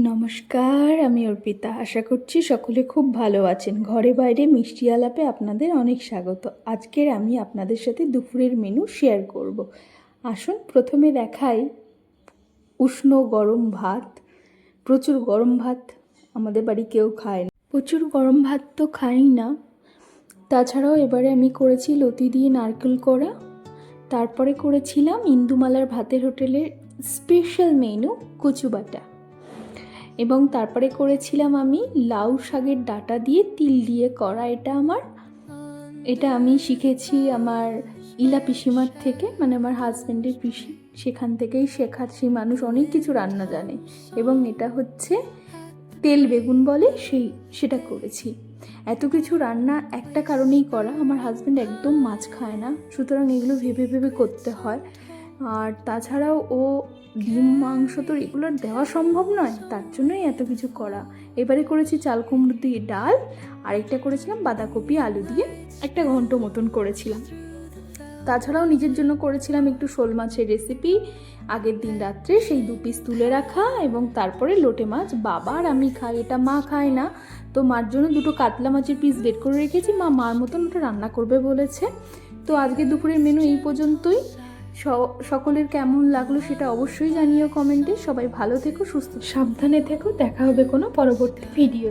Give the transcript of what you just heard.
নমস্কার, আমি অর্পিতা। আশা করছি সকলে খুব ভালো আছেন। ঘরে বাইরে মিষ্টি আলাপে আপনাদের অনেক স্বাগত। আজকের আমি আপনাদের সাথে দুপুরের মেনু শেয়ার করব। আসুন প্রথমে দেখাই উষ্ণ গরম ভাত। প্রচুর গরম ভাত আমাদের বাড়ি কেউ খায় না, প্রচুর গরম ভাত তো খাই না। তাছাড়াও এবারে আমি করেছি লতি দিয়ে নারকেল করা, তারপরে করেছিলাম ইন্দুমালার ভাতের হোটেলের স্পেশাল মেনু কচু বাটা, এবং তারপরে করেছিলাম আমি লাউ শাকের ডাঁটা দিয়ে তিল দিয়ে করা। এটা আমি শিখেছি আমার ইলা পিসিমার থেকে, মানে আমার হাজব্যান্ডের পিসি, সেখান থেকেই শেখা। সেই মানুষ অনেক কিছু রান্না জানে, এবং এটা হচ্ছে তেল বেগুন বলে, সেটা করেছি। এত কিছু রান্না একটা কারণেই করা, আমার হাজব্যান্ড একদম মাছ খায় না, সুতরাং এগুলো ভেবে ভেবে করতে হয়। আর তাছাড়াও ও ডিম মাংস তো এগুলো দেওয়া সম্ভব নয়, তার জন্যই এত কিছু করা। এবারে করেছি চাল কুমড়ো দিয়ে ডাল, আরেকটা করেছিলাম বাঁধাকপি আলু দিয়ে একটা ঘন্ট মতন করেছিলাম। তাছাড়াও নিজের জন্য করেছিলাম একটু শোল মাছের রেসিপি, আগের দিন রাত্রে সেই 2 পিস তুলে রাখা, এবং তারপরে লোটে মাছ। বাবা আর আমি খাই, এটা মা খায় না, তো মার জন্য 2টো কাতলা মাছের পিস বের করে রেখেছি। মা মার মতন ওটা রান্না করবে বলেছে। তো আজকে দুপুরের মেনু এই পর্যন্তই। সকলের কেমন লাগলো সেটা অবশ্যই জানিও কমেন্টে। সবাই ভালো থেকো, সুস্থ সাবধানে থেকো। দেখা হবে কোনো পরবর্তী ভিডিও।